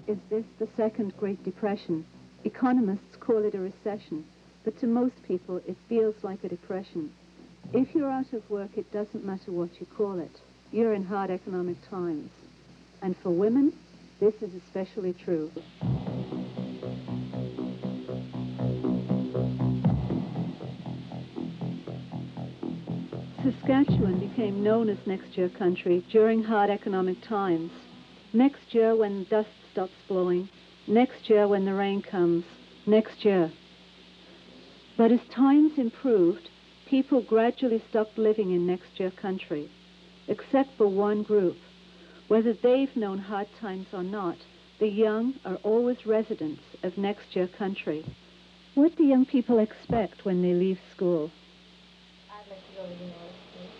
Is this the second Great Depression? Economists call it a recession, but to most people it feels like a depression. If you're out of work, it doesn't matter what you call it. You're in hard economic times. And for women, this is especially true. Saskatchewan became known as next year country during hard economic times. Next year when dust stops blowing, next year when the rain comes, next year. But as times improved, people gradually stopped living in next year country, except for one group. Whether they've known hard times or not, the young are always residents of next year country. What do young people expect when they leave school? I'd like to go to university,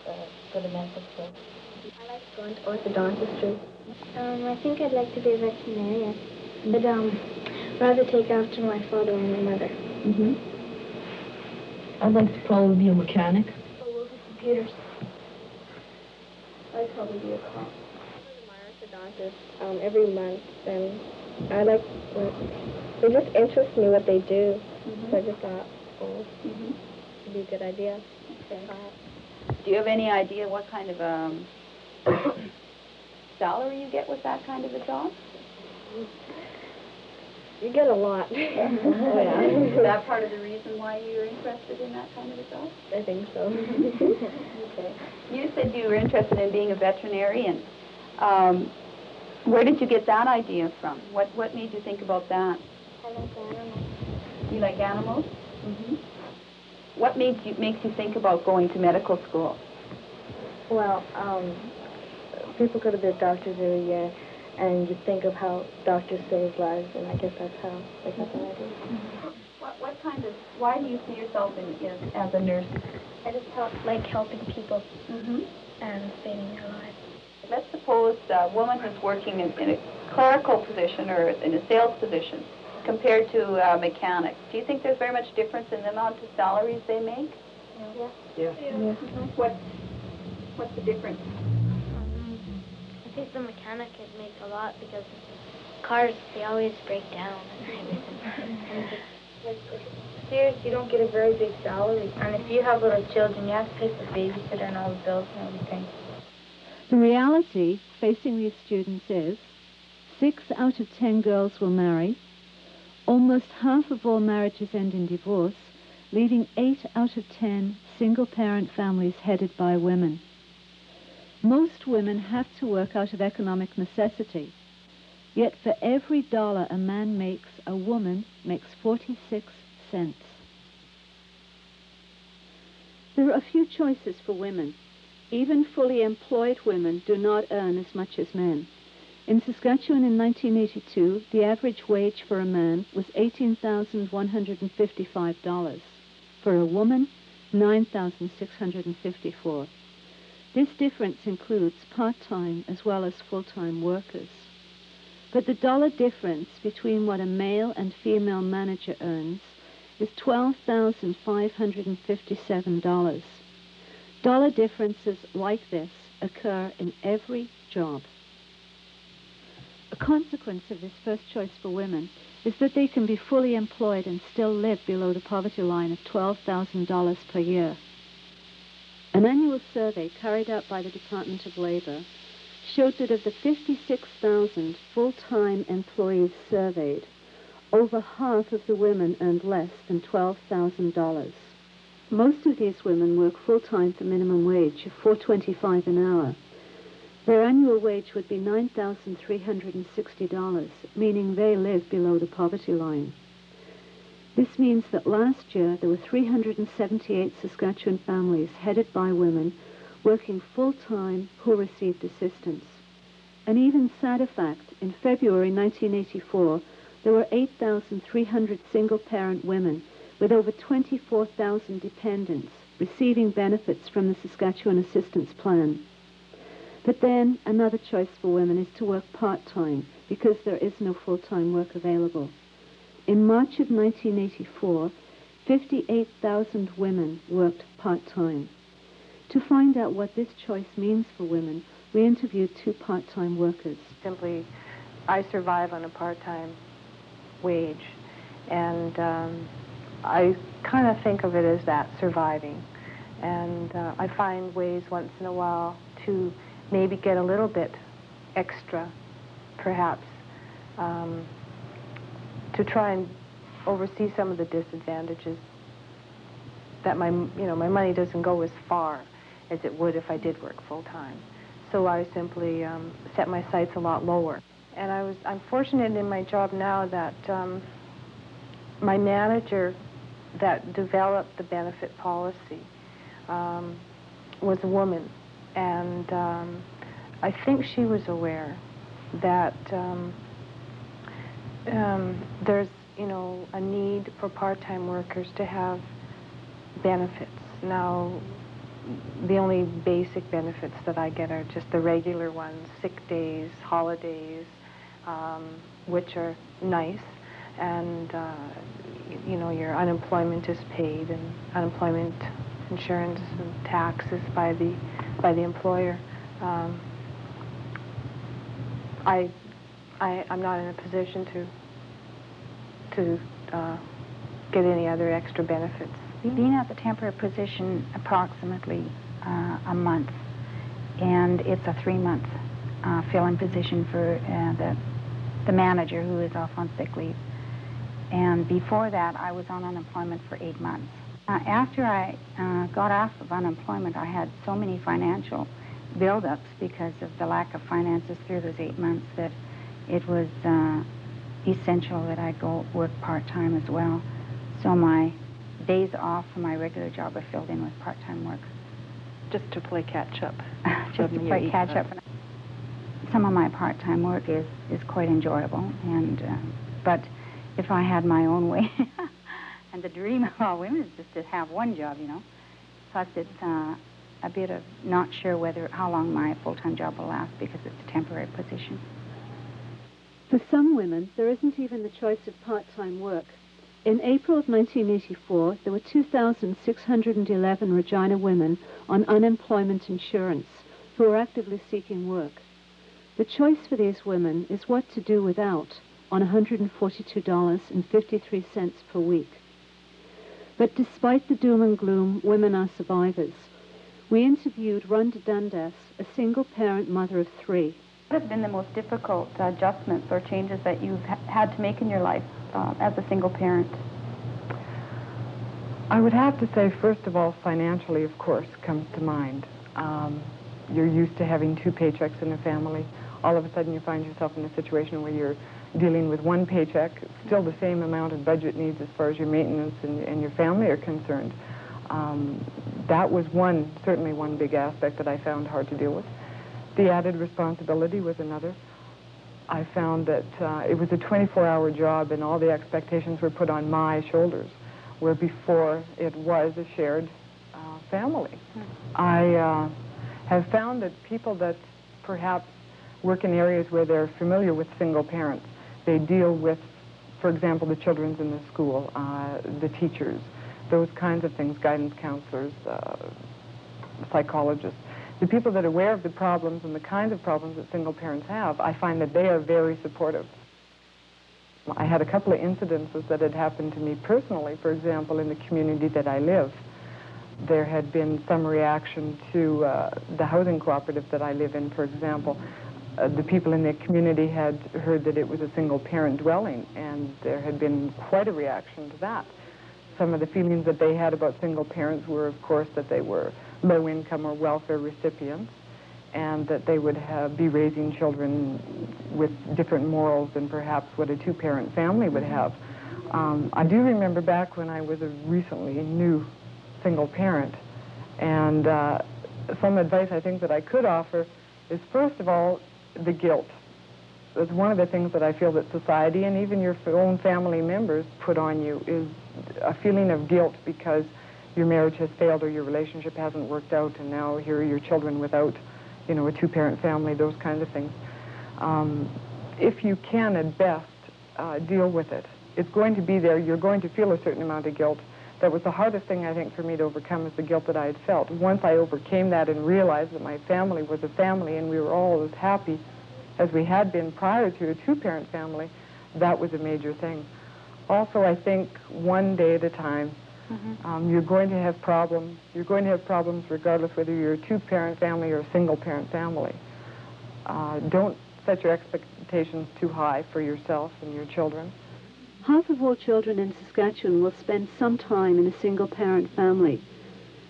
go to medical school. I like going to orthodontistry. I think I'd like to be a veterinarian. But rather take after my father and my mother. I'd like to probably be a mechanic. Or work with computers. I'd probably be a cop. I go to my orthodontist every month, and I like, it just interests me what they do. So I just thought, it'd be a good idea. Okay. Do you have any idea what kind of salary you get with that kind of a job? You get a lot. Oh, yeah. Is that part of the reason why you're interested in that kind of a job? I think so. Okay. You said you were interested in being a veterinarian. Where did you get that idea from? What made you think about that? I like animals. You like animals? What makes you think about going to medical school? Well, people go to their doctors every year, and you think of how doctors save lives, and I guess that's how I got that idea. What kind of, why do you see yourself as a nurse? I just like helping people and saving their lives. Let's suppose a woman who's working in a clerical position or in a sales position compared to a mechanic. Do you think there's very much difference in the amount of salaries they make? Yeah. What's the difference? I think the mechanic makes a lot because cars, they always break down and everything. Serious, you don't get a very big salary. And if you have little children, you have to pay for the babysitter and all the bills and everything. The reality facing these students is 6 out of 10 girls will marry. Almost half of all marriages end in divorce, leaving 8 out of 10 single-parent families headed by women. Most women have to work out of economic necessity. Yet for every dollar a man makes, a woman makes 46 cents. There are a few choices for women. Even fully employed women do not earn as much as men. In Saskatchewan in 1982, the average wage for a man was $18,155. For a woman, $9,654. This difference includes part-time as well as full-time workers. But the dollar difference between what a male and female manager earns is $12,557. Dollar differences like this occur in every job. A consequence of this first choice for women is that they can be fully employed and still live below the poverty line of $12,000 per year. An annual survey carried out by the Department of Labor showed that of the 56,000 full-time employees surveyed, over half of the women earned less than $12,000. Most of these women work full-time for minimum wage of $4.25 an hour. Their annual wage would be $9,360, meaning they live below the poverty line. This means that last year there were 378 Saskatchewan families headed by women working full-time who received assistance. An even sadder fact, in February 1984, there were 8,300 single-parent women with over 24,000 dependents receiving benefits from the Saskatchewan Assistance Plan. But then another choice for women is to work part-time because there is no full-time work available. In March of 1984, 58,000 women worked part-time. To find out what this choice means for women, we interviewed 2 part-time workers. Simply I survive on a part-time wage, and I kind of think of it as that, surviving. And I find ways once in a while to maybe get a little bit extra, perhaps, to try and oversee some of the disadvantages that my money doesn't go as far as it would if I did work full-time. So I simply set my sights a lot lower. And I'm fortunate in my job now that my manager that developed the benefit policy was a woman. And I think she was aware that there's, a need for part-time workers to have benefits. Now, the only basic benefits that I get are just the regular ones, sick days, holidays, which are nice, and your unemployment is paid, and unemployment insurance and taxes by the employer. I'm not in a position to get any other extra benefits. Being at the temporary position approximately a month, and it's a 3-month fill-in position for the manager who is off on sick leave. And before that, I was on unemployment for 8 months. After I got off of unemployment, I had so many financial buildups because of the lack of finances through those 8 months that it was essential that I go work part-time as well. So my days off from my regular job are filled in with part-time work. Just to play catch-up. Just to play catch-up. Some of my part-time work is quite enjoyable, and but if I had my own way, and the dream of all women is just to have one job, Plus it's a bit of not sure how long my full-time job will last because it's a temporary position. For some women, there isn't even the choice of part-time work. In April of 1984, there were 2,611 Regina women on unemployment insurance who were actively seeking work. The choice for these women is what to do without on $142.53 per week. But despite the doom and gloom, women are survivors. We interviewed Rhonda Dundas, a single-parent mother of 3. What have been the most difficult adjustments or changes that you've had to make in your life as a single parent? I would have to say, first of all, financially, of course, comes to mind. You're used to having 2 paychecks in a family. All of a sudden you find yourself in a situation where you're dealing with 1 paycheck, still the same amount of budget needs as far as your maintenance and your family are concerned. That was certainly one big aspect that I found hard to deal with. The added responsibility was another. I found that it was a 24-hour job and all the expectations were put on my shoulders, where before it was a shared family. I have found that people that perhaps work in areas where they're familiar with single parents, they deal with, for example, the children in the school, the teachers, those kinds of things, guidance counselors, psychologists. The people that are aware of the problems and the kinds of problems that single parents have, I find that they are very supportive. I had a couple of incidences that had happened to me personally. For example, in the community that I live, there had been some reaction to the housing cooperative that I live in, for example. The people in the community had heard that it was a single-parent dwelling, and there had been quite a reaction to that. Some of the feelings that they had about single parents were, of course, that they were low-income or welfare recipients, and that they would be raising children with different morals than perhaps what a 2-parent family would have. I do remember back when I was a recently new single parent, and some advice I think that I could offer is, first of all, the guilt. That's one of the things that I feel that society and even your own family members put on you, is a feeling of guilt because your marriage has failed or your relationship hasn't worked out, and now here are your children without, a 2-parent family, those kinds of things. If you can, at best, deal with it. It's going to be there. You're going to feel a certain amount of guilt. That was the hardest thing, I think, for me to overcome, is the guilt that I had felt. Once I overcame that and realized that my family was a family and we were all as happy as we had been prior to a two-parent family, that was a major thing. Also, I think one day at a time. You're going to have problems. You're going to have problems regardless whether you're a two-parent family or a single-parent family. Don't set your expectations too high for yourself and your children. Half of all children in Saskatchewan will spend some time in a single-parent family.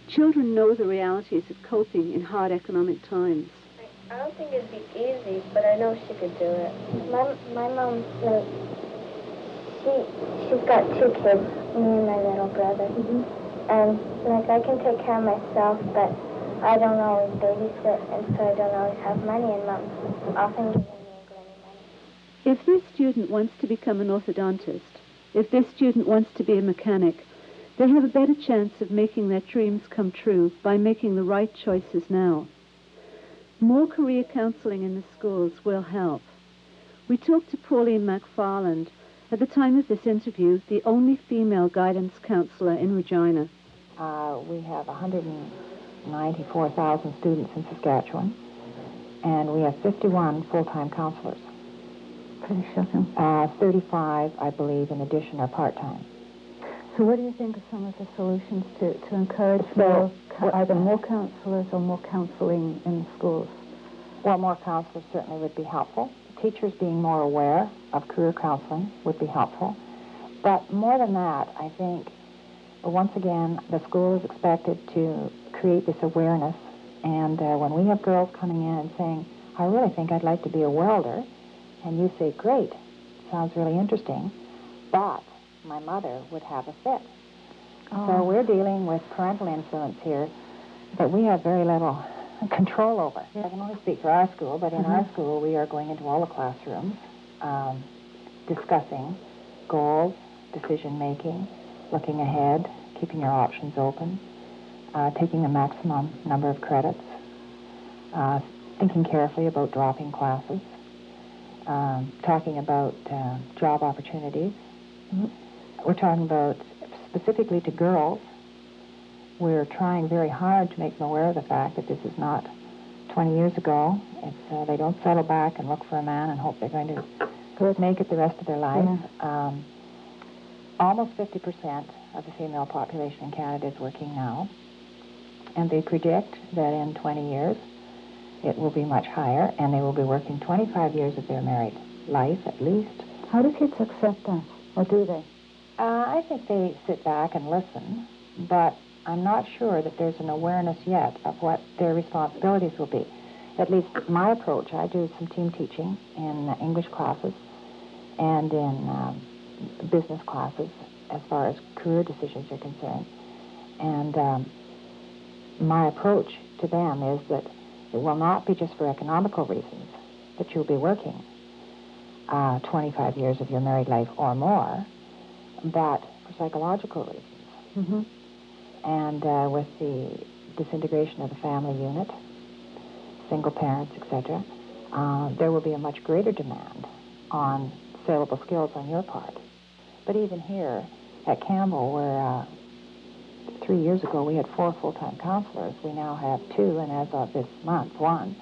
Children know the realities of coping in hard economic times. I don't think it'd be easy, but I know she could do it. My mom, she's got 2 kids, me and my little brother. And, I can take care of myself, but I don't always babysit, and so I don't always have money, and Mom's often giving me any money. If this student wants to become an orthodontist, if this student wants to be a mechanic, they have a better chance of making their dreams come true by making the right choices now. More career counseling in the schools will help. We talked to Pauline McFarland, at the time of this interview, the only female guidance counselor in Regina. We have 194,000 students in Saskatchewan, and we have 51 full-time counselors. Pretty shocking. 35, I believe, in addition, are part-time. So what do you think are some of the solutions to encourage either more counselors or more counseling in the schools? Well, more counselors certainly would be helpful. Teachers being more aware of career counseling would be helpful. But more than that, I think, once again, the school is expected to create this awareness. And when we have girls coming in and saying, I really think I'd like to be a welder, and you say, great, sounds really interesting, but my mother would have a fit. So we're dealing with parental influence here that we have very little control over. I can only speak for our school, but in our school we are going into all the classrooms, discussing goals, decision-making, looking ahead, keeping your options open, taking a maximum number of credits, thinking carefully about dropping classes, talking about job opportunities. We're talking about, specifically to girls, we're trying very hard to make them aware of the fact that this is not 20 years ago. It's, they don't settle back and look for a man and hope they're going to make it the rest of their life. Almost 50% of the female population in Canada is working now, and they predict that in 20 years it will be much higher, and they will be working 25 years of their married life at least. How do kids accept that, or do they? I think they sit back and listen, but I'm not sure that there's an awareness yet of what their responsibilities will be. At least my approach, I do some team teaching in English classes and in business classes as far as career decisions are concerned. And my approach to them is that it will not be just for economical reasons that you'll be working 25 years of your married life or more, but for psychological reasons. And with the disintegration of the family unit, single parents, etc., there will be a much greater demand on saleable skills on your part. But even here at Campbell, where 3 years ago we had 4 full-time counselors, we now have 2, and as of this month, 1,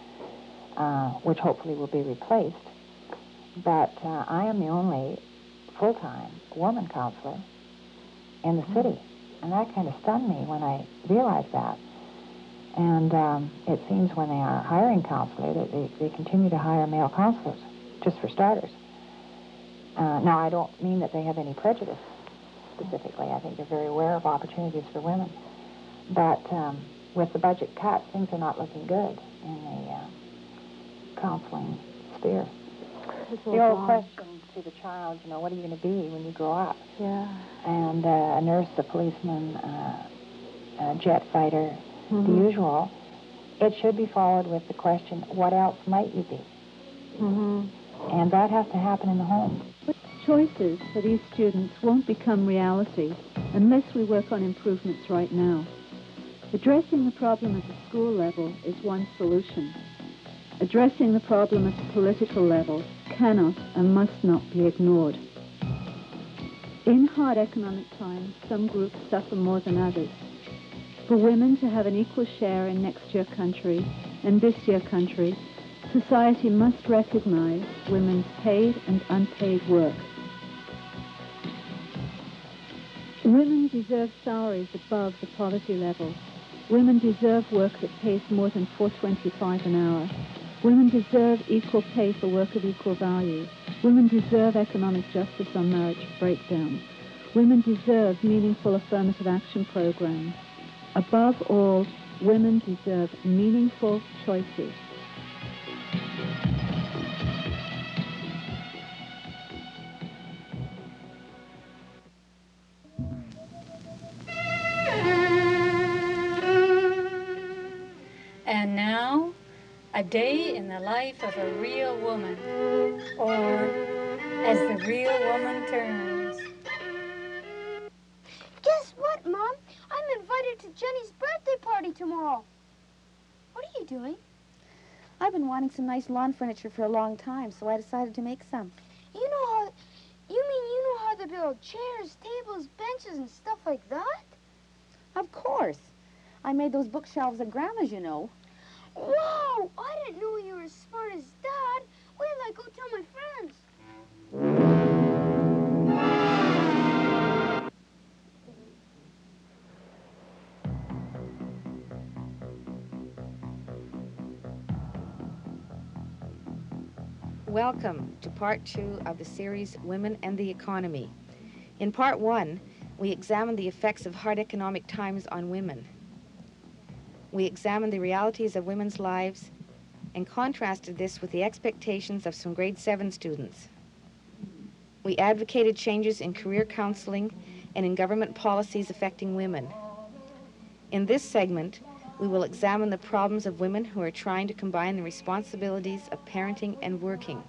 which hopefully will be replaced. But I am the only full-time woman counselor in the city. And that kind of stunned me when I realized that. And it seems when they are hiring counselors, they continue to hire male counselors, just for starters. Now, I don't mean that they have any prejudice specifically. I think they're very aware of opportunities for women. But with the budget cut, things are not looking good in the counseling sphere. The old question to the child, you know, what are you going to be when you grow up? And a nurse, a policeman, a jet fighter, the usual. It should be followed with the question, what else might you be? And that has to happen in the home. Choices for these students won't become reality unless we work on improvements right now. Addressing the problem at the school level is one solution. Addressing the problem at the political level cannot and must not be ignored. In hard economic times, some groups suffer more than others. For women to have an equal share in next year country and this year country, Society must recognize women's paid and unpaid work. Women deserve salaries above the poverty level. Women deserve work that pays more than $4.25 an hour. Women deserve equal pay for work of equal value. Women deserve economic justice on marriage breakdown. Women deserve meaningful affirmative action programs. Above all, women deserve meaningful choices. And now, a day in the life of a real woman, or as the real woman turns. Guess what, Mom? I'm invited to Jenny's birthday party tomorrow. What are you doing? I've been wanting some nice lawn furniture for a long time, so I decided to make some. You know how to build chairs, tables, benches, and stuff like that? Of course. I made those bookshelves at Grandma's, you know. Wow! I didn't know you were as smart as Dad. Wait till I go tell my friends. Welcome to part 2 of the series Women and the Economy. In part 1, we examined the effects of hard economic times on women. We examined the realities of women's lives and contrasted this with the expectations of some grade 7 students. We advocated changes in career counseling and in government policies affecting women. In this segment, we will examine the problems of women who are trying to combine the responsibilities of parenting and working.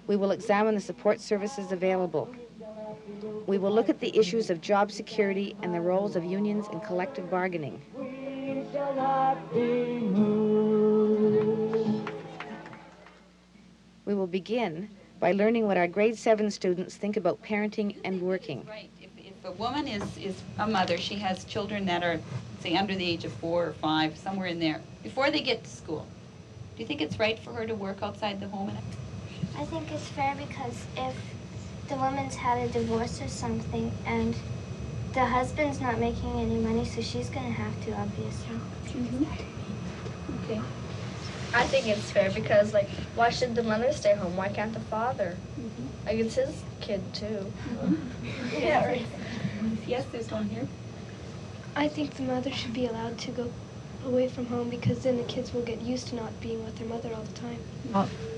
We will examine the support services available. We will look at the issues of job security and the roles of unions in collective bargaining. We will begin by learning what our grade 7 students think about parenting and working. Right. If a woman is a mother, she has children that are, say, under the age of 4 or 5, somewhere in there, before they get to school. Do you think it's right for her to work outside the home? I think it's fair because if the woman's had a divorce or something and the husband's not making any money, so she's going to have to, obviously. Okay. I think it's fair because, like, why should the mother stay home? Why can't the father? Like, it's his kid, too. Yeah, right. Yes, there's one here. I think the mother should be allowed to go away from home because then the kids will get used to not being with their mother all the time.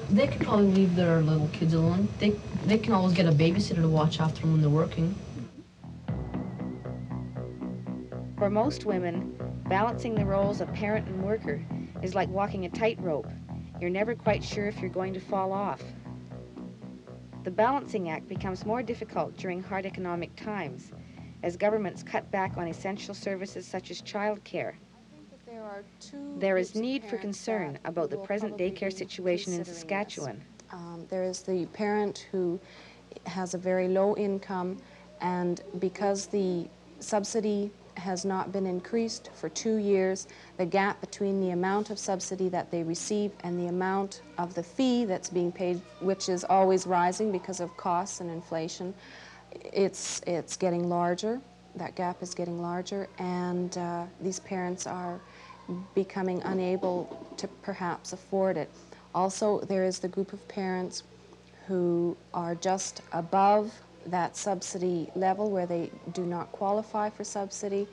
They could probably leave their little kids alone. They can always get a babysitter to watch after them when they're working. For most women, balancing the roles of parent and worker is like walking a tightrope. You're never quite sure if you're going to fall off. The balancing act becomes more difficult during hard economic times as governments cut back on essential services such as childcare. There is need for concern about the present daycare situation in Saskatchewan. There is the parent who has a very low income, and because the subsidy has not been increased for 2 years, the gap between the amount of subsidy that they receive and the amount of the fee that's being paid, which is always rising because of costs and inflation, it's getting larger. That gap is getting larger, and these parents are becoming unable to perhaps afford it. Also, there is the group of parents who are just above that subsidy level where they do not qualify for subsidy,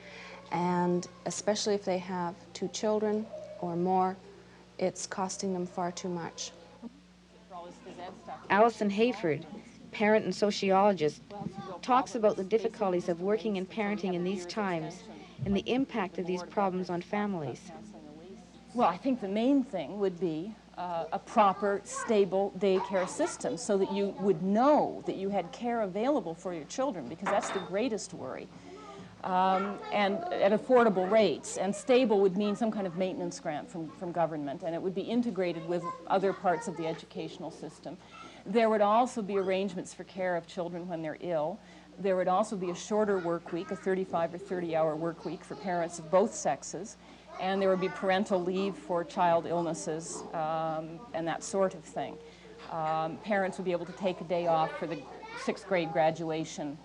and especially if they have 2 children or more, it's costing them far too much. Alison Hayford, parent and sociologist, talks about the difficulties of working and parenting in these times and the impact of these problems on families. Well, I think the main thing would be a proper, stable daycare system so that you would know that you had care available for your children, because that's the greatest worry. And at affordable rates. And stable would mean some kind of maintenance grant from government, and it would be integrated with other parts of the educational system. There would also be arrangements for care of children when they're ill. There would also be a shorter work week, a 35 or 30-hour work week for parents of both sexes. and there would be parental leave for child illnesses and that sort of thing. Parents would be able to take a day off for the 6th grade graduation,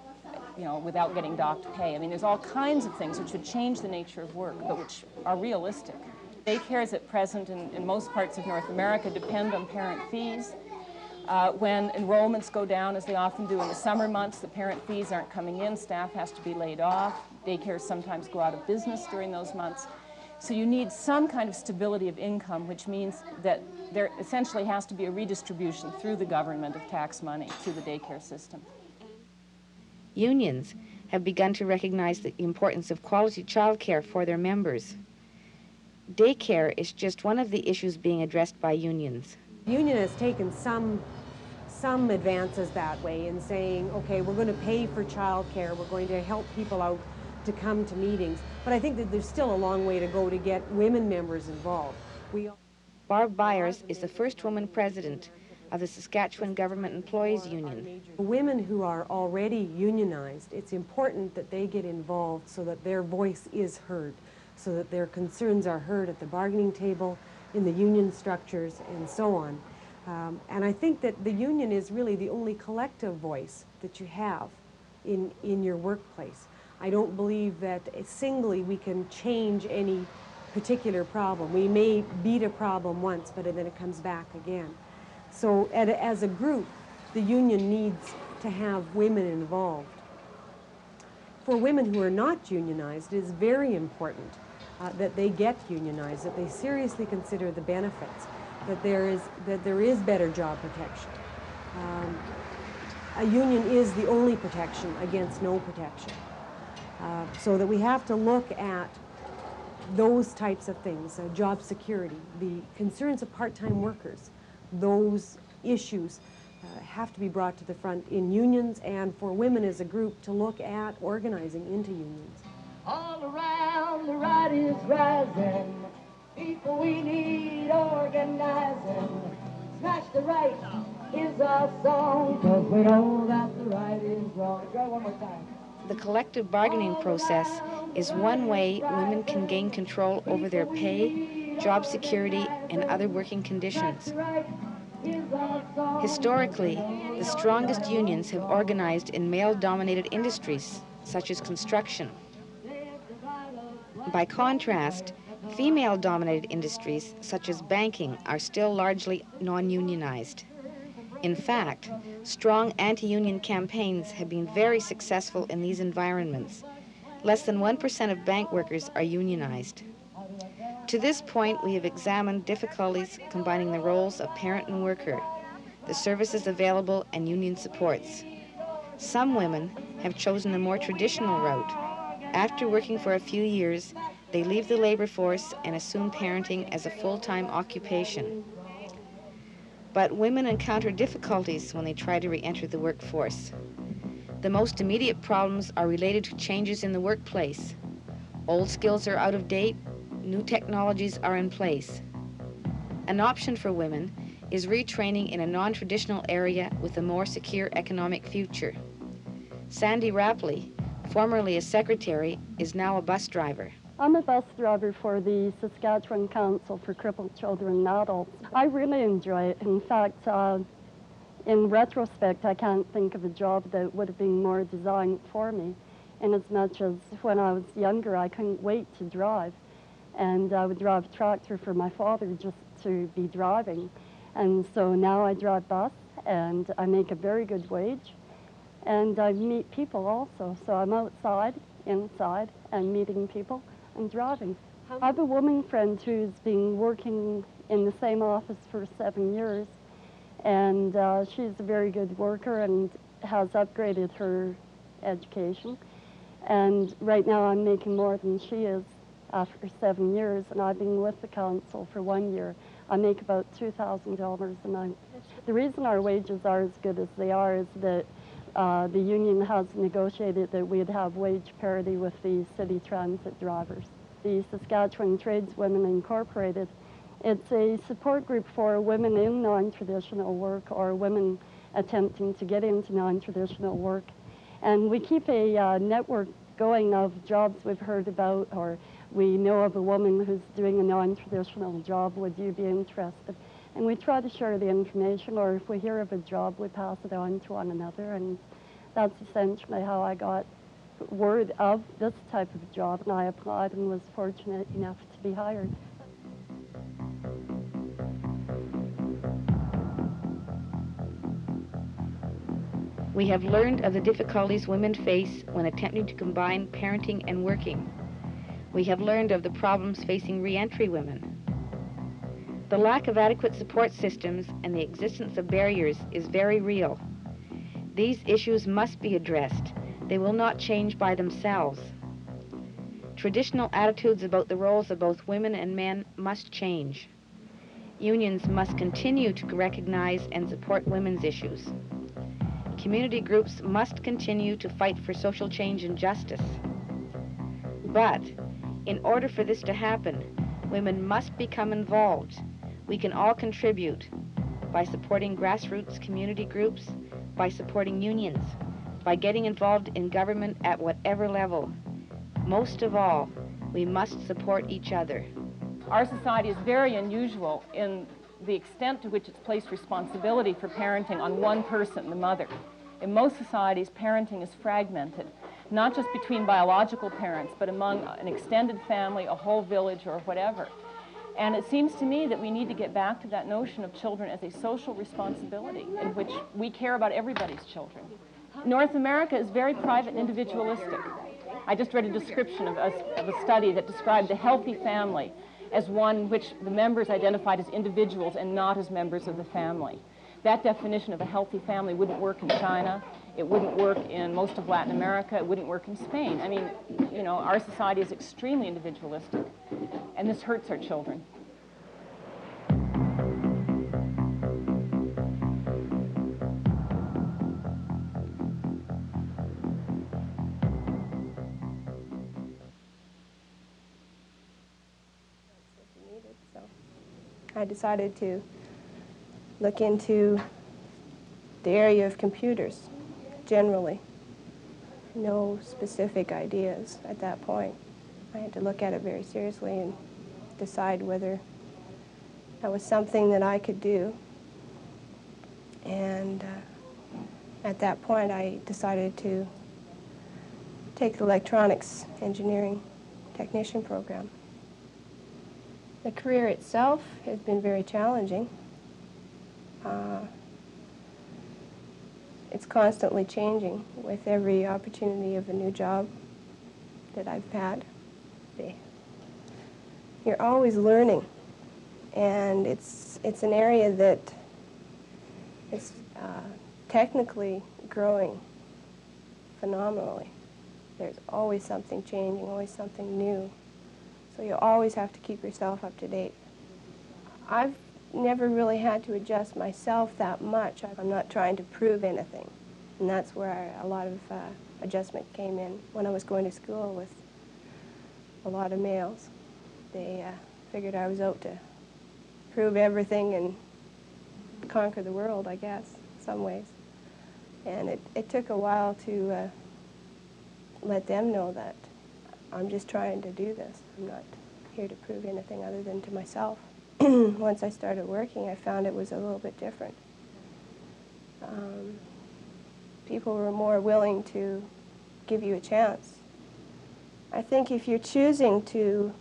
you know, without getting docked pay. I mean, there's all kinds of things which would change the nature of work, but which are realistic. Daycares at present in most parts of North America depend on parent fees. When enrollments go down, as they often do in the summer months, the parent fees aren't coming in, staff has to be laid off. Daycares sometimes go out of business during those months. So you need some kind of stability of income, which means that there essentially has to be a redistribution through the government of tax money to the daycare system. Unions have begun to recognize the importance of quality childcare for their members. Daycare is just one of the issues being addressed by unions. The union has taken some advances that way in saying, okay, we're going to pay for childcare, we're going to help people out to come to meetings, but I think that there's still a long way to go to get women members involved. Barb Byers is the first woman president of the Saskatchewan Government Employees Union. Women who are already unionized, it's important that they get involved so that their voice is heard, so that their concerns are heard at the bargaining table, in the union structures, and so on. And I think that the union is really the only collective voice that you have in your workplace. I don't believe that singly we can change any particular problem. We may beat a problem once, but then it comes back again. So as a group, the union needs to have women involved. For women who are not unionized, it is very important that they get unionized, that they seriously consider the benefits, that there is better job protection. A union is the only protection against no protection. So that we have to look at those types of things, job security, the concerns of part-time workers, those issues have to be brought to the front in unions, and for women as a group to look at organizing into unions. All around the right is rising, people we need organizing. Smash the right is our song, 'cause we know that the right is wrong. Go one more time. The collective bargaining process is one way women can gain control over their pay, job security, and other working conditions. Historically, the strongest unions have organized in male-dominated industries, such as construction. By contrast, female-dominated industries, such as banking, are still largely non-unionized. In fact, strong anti-union campaigns have been very successful in these environments. Less than 1% of bank workers are unionized. To this point, we have examined difficulties combining the roles of parent and worker, the services available, and union supports. Some women have chosen a more traditional route. After working for a few years, they leave the labor force and assume parenting as a full-time occupation. But women encounter difficulties when they try to re-enter the workforce. The most immediate problems are related to changes in the workplace. Old skills are out of date, new technologies are in place. An option for women is retraining in a non-traditional area with a more secure economic future. Sandy Rapley, formerly a secretary, is now a bus driver. I'm a bus driver for the Saskatchewan Council for Crippled Children and Adults. I really enjoy it. In fact, in retrospect, I can't think of a job that would have been more designed for me, in as much as when I was younger, I couldn't wait to drive. And I would drive a tractor for my father just to be driving. And so now I drive bus, and I make a very good wage. And I meet people also. So I'm outside, inside, and meeting people and driving. I have a woman friend who's been working in the same office for 7 years. And she's a very good worker and has upgraded her education. And right now I'm making more than she is after 7 years, and I've been with the council for 1 year. I make about $2,000 a month. The reason our wages are as good as they are is that the union has negotiated that we'd have wage parity with the city transit drivers. The Saskatchewan Tradeswomen Incorporated, it's a support group for women in non-traditional work or women attempting to get into non-traditional work. And we keep a network going of jobs we've heard about or we know of a woman who's doing a non-traditional job, would you be interested? And we try to share the information, or if we hear of a job, we pass it on to one another, and that's essentially how I got word of this type of job, and I applied and was fortunate enough to be hired. We have learned of the difficulties women face when attempting to combine parenting and working. We have learned of the problems facing re-entry women. The lack of adequate support systems and the existence of barriers is very real. These issues must be addressed. They will not change by themselves. Traditional attitudes about the roles of both women and men must change. Unions must continue to recognize and support women's issues. Community groups must continue to fight for social change and justice. But in order for this to happen, women must become involved. We can all contribute by supporting grassroots community groups, by supporting unions, by getting involved in government at whatever level. Most of all, we must support each other. Our society is very unusual in the extent to which it's placed responsibility for parenting on one person, the mother. In most societies, parenting is fragmented, not just between biological parents, but among an extended family, a whole village, or whatever. And it seems to me that we need to get back to that notion of children as a social responsibility in which we care about everybody's children. North America is very private and individualistic. I just read a description of a study that described the healthy family as one in which the members identified as individuals and not as members of the family. That definition of a healthy family wouldn't work in China. It wouldn't work in most of Latin America. It wouldn't work in Spain. I mean, you know, our society is extremely individualistic, and this hurts our children. I decided to look into the area of computers generally. No specific ideas at that point. I had to look at it very seriously and decide whether that was something that I could do. And at that point I decided to take the electronics engineering technician program. The career itself has been very challenging. It's constantly changing with every opportunity of a new job that I've had. You're always learning, and it's an area that is technically growing phenomenally. There's always something changing, always something new. So you always have to keep yourself up to date. I've never really had to adjust myself that much. I'm not trying to prove anything. And that's where a lot of adjustment came in when I was going to school with a lot of males. They figured I was out to prove everything and conquer the world, I guess, in some ways. And it took a while to let them know that I'm just trying to do this. I'm not here to prove anything other than to myself. Once I started working, I found it was a little bit different. People were more willing to give you a chance. I think if you're choosing to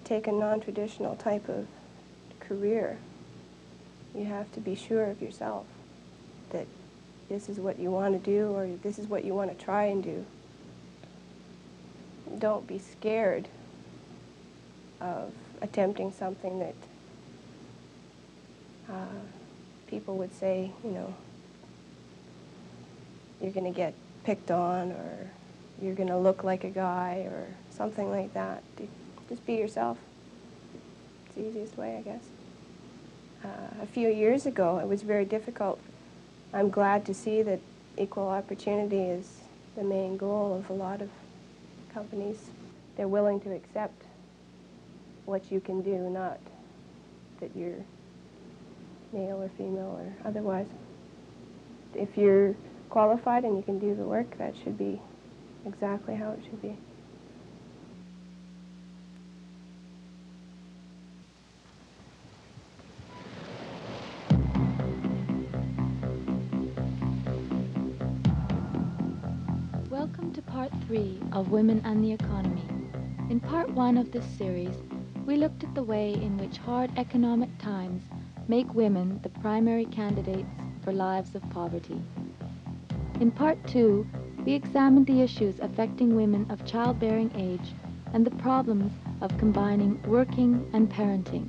take a non-traditional type of career, you have to be sure of yourself that this is what you want to do or this is what you want to try and do. Don't be scared of attempting something that people would say, you know, you're going to get picked on or you're going to look like a guy or something like that. Just be yourself. It's the easiest way, I guess. A few years ago, it was very difficult. I'm glad to see that equal opportunity is the main goal of a lot of companies. They're willing to accept what you can do, not that you're male or female or otherwise. If you're qualified and you can do the work, that should be exactly how it should be. part 3 of Women and the Economy. In part 1 of this series, we looked at the way in which hard economic times make women the primary candidates for lives of poverty. In part 2, we examined the issues affecting women of childbearing age and the problems of combining working and parenting.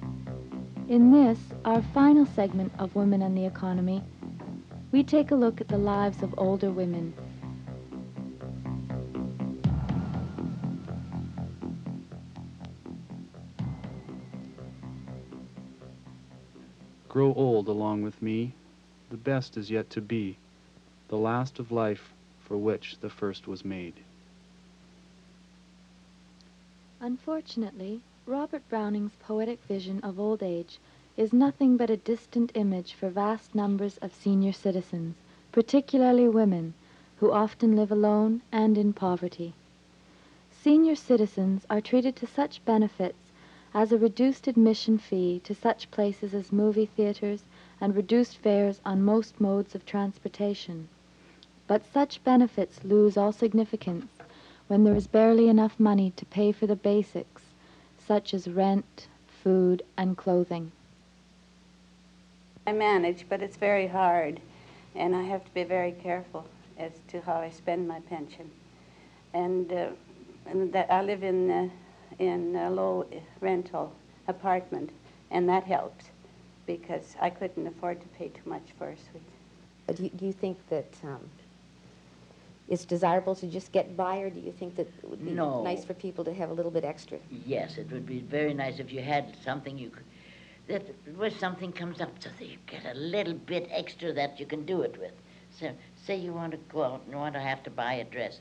In this, our final segment of Women and the Economy, we take a look at the lives of older women. Grow old along with me, the best is yet to be, the last of life for which the first was made. Unfortunately, Robert Browning's poetic vision of old age is nothing but a distant image for vast numbers of senior citizens, particularly women, who often live alone and in poverty. Senior citizens are treated to such benefits as a reduced admission fee to such places as movie theaters and reduced fares on most modes of transportation. But such benefits lose all significance when there is barely enough money to pay for the basics, such as rent, food, and clothing. I manage, but it's very hard, and I have to be very careful as to how I spend my pension. And that I live in a low rental apartment, and that helps because I couldn't afford to pay too much for a suite. Do you think that it's desirable to just get by, or do you think that it would be nice for people to have a little bit extra? Yes, it would be very nice if you had something you could, that where something comes up so that you get a little bit extra that you can do it with. So say you want to go out and want to have to buy a dress.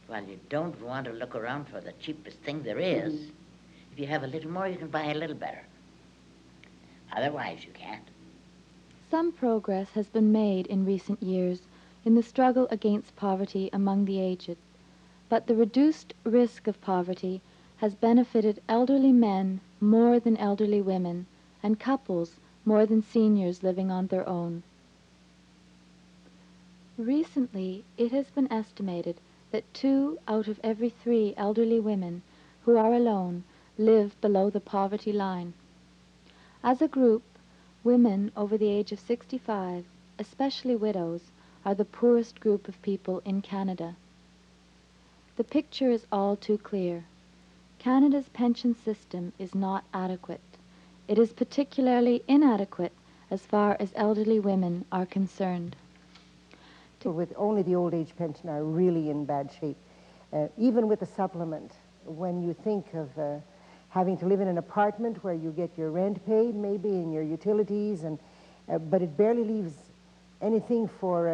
Well, you don't want to look around for the cheapest thing there is. Mm-hmm. If you have a little more, you can buy a little better. Otherwise, you can't. Some progress has been made in recent years in the struggle against poverty among the aged, but the reduced risk of poverty has benefited elderly men more than elderly women, and couples more than seniors living on their own. Recently, it has been estimated that 2 out of every 3 elderly women who are alone live below the poverty line. As a group, women over the age of 65, especially widows, are the poorest group of people in Canada. The picture is all too clear. Canada's pension system is not adequate. It is particularly inadequate as far as elderly women are concerned. With only the old age pension are really in bad shape. Even with the supplement, when you think of having to live in an apartment where you get your rent paid maybe and your utilities, and but it barely leaves anything for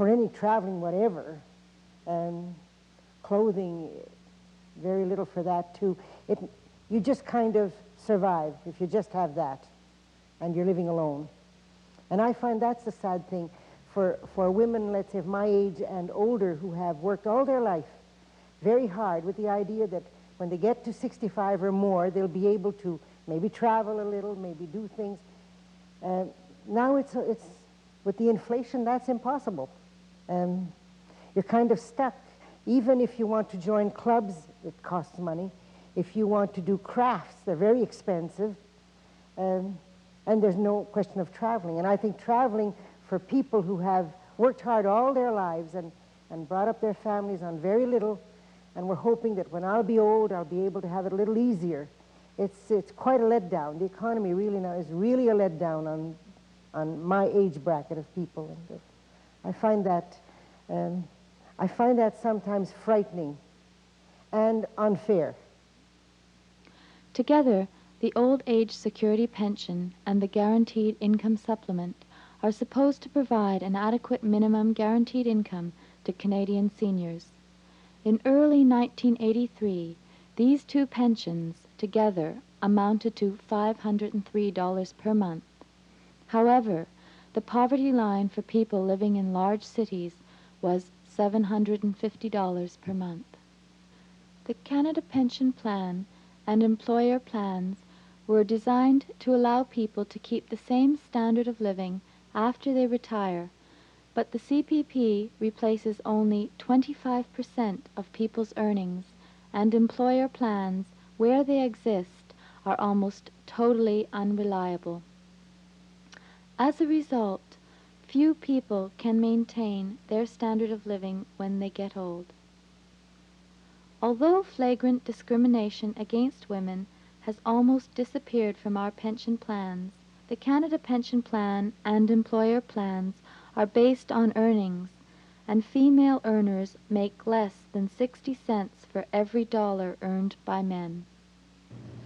any traveling whatever, clothing, very little for that too. You just kind of survive if you just have that and you're living alone. And I find that's the sad thing for women, let's say, of my age and older, who have worked all their life very hard with the idea that when they get to 65 or more, they'll be able to maybe travel a little, maybe do things. Now it's with the inflation, that's impossible. You're kind of stuck. Even if you want to join clubs, it costs money. If you want to do crafts, they're very expensive. And there's no question of traveling. And I think traveling for people who have worked hard all their lives and brought up their families on very little, and we're hoping that when I'll be old, I'll be able to have it a little easier. It's quite a letdown. The economy really now is really a letdown on my age bracket of people. And I find that sometimes frightening and unfair. Together, the Old Age Security Pension and the Guaranteed Income Supplement are supposed to provide an adequate minimum guaranteed income to Canadian seniors. In early 1983, these 2 pensions together amounted to $503 per month. However, the poverty line for people living in large cities was $750 per month. The Canada Pension Plan and employer plans were designed to allow people to keep the same standard of living after they retire, But the CPP replaces only 25% of people's earnings, and employer plans, where they exist, are almost totally unreliable. As a result, few people can maintain their standard of living when they get old. Although flagrant discrimination against women has almost disappeared from our pension plans, the Canada Pension Plan and employer plans are based on earnings, and female earners make less than 60 cents for every dollar earned by men.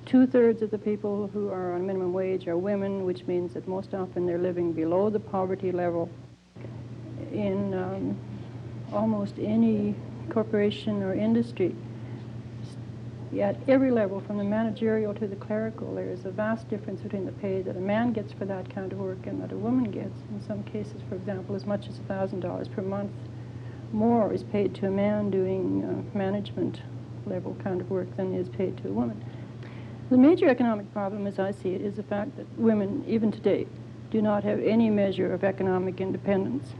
2/3 of the people who are on minimum wage are women, which means that most often they're living below the poverty level. In almost any corporation or industry, at every level, from the managerial to the clerical, there is a vast difference between the pay that a man gets for that kind of work and that a woman gets. In some cases, for example, as much as $1,000 per month more is paid to a man doing management level kind of work than is paid to a woman. The major economic problem, as I see it, is the fact that women, even today, do not have any measure of economic independence.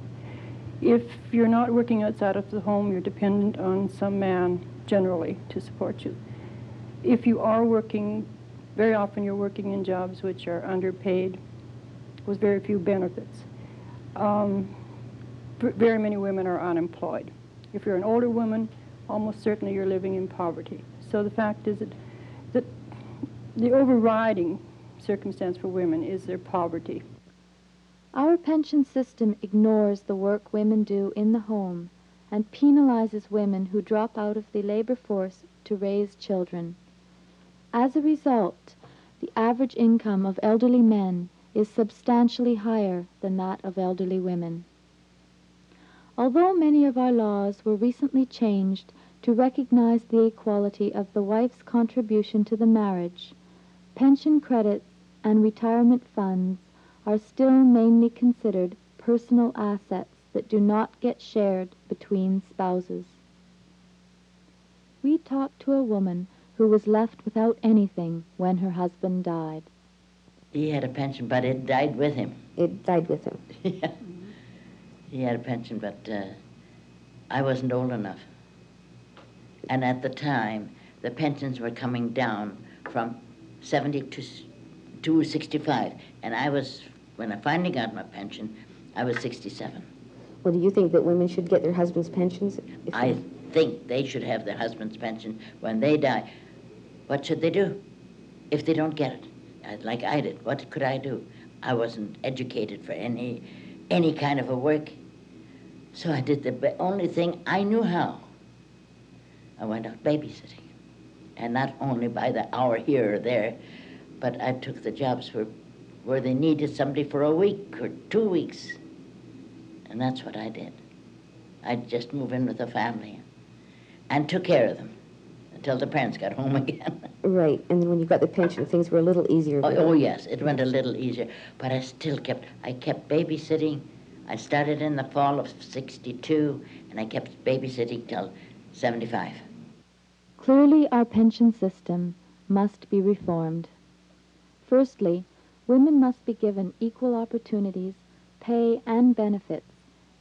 If you're not working outside of the home, you're dependent on some man, generally, to support you. If you are working, very often you're working in jobs which are underpaid with very few benefits. Very many women are unemployed. If you're an older woman, almost certainly you're living in poverty. So the fact is that the overriding circumstance for women is their poverty. Our pension system ignores the work women do in the home and penalizes women who drop out of the labor force to raise children. As a result, the average income of elderly men is substantially higher than that of elderly women. Although many of our laws were recently changed to recognize the equality of the wife's contribution to the marriage, pension credits and retirement funds are still mainly considered personal assets that do not get shared between spouses. We talked to a woman who was left without anything when her husband died. He had a pension, but it died with him. It died with him. Yeah. He had a pension, but I wasn't old enough. And at the time, the pensions were coming down from 70 to 65. And I was, when I finally got my pension, I was 67. Well, do you think that women should get their husbands' pensions? I think they should have their husband's pension when they die. What should they do if they don't get it? Like I did, what could I do? I wasn't educated for any kind of a work. So I did the only thing I knew how. I went out babysitting. And not only by the hour here or there, but I took the jobs where they needed somebody for a week or 2 weeks. And that's what I did. I'd just move in with the family and took care of them until the parents got home again. Right, and then when you got the pension, things were a little easier. Oh, yes, it went a little easier, but I kept babysitting. I started in the fall of '62, and I kept babysitting till '75. Clearly, our pension system must be reformed. Firstly, women must be given equal opportunities, pay, and benefits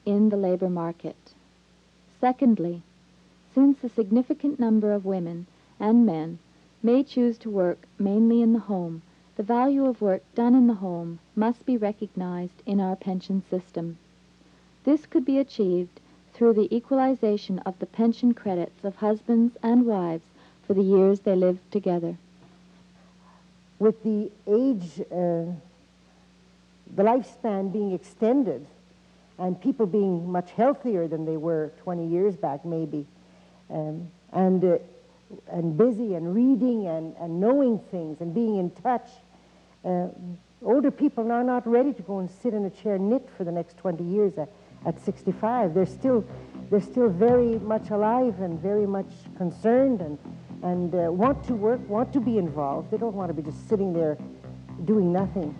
in the labor market. Secondly, since a significant number of women and men may choose to work mainly in the home, the value of work done in the home must be recognized in our pension system. This could be achieved through the equalization of the pension credits of husbands and wives for the years they lived together. With the age, the lifespan being extended and people being much healthier than they were 20 years back maybe, and busy and reading and knowing things and being in touch, older people are not ready to go and sit in a chair knit for the next 20 years at 65. They're still very much alive and very much concerned and want to work, want to be involved. They don't want to be just sitting there doing nothing.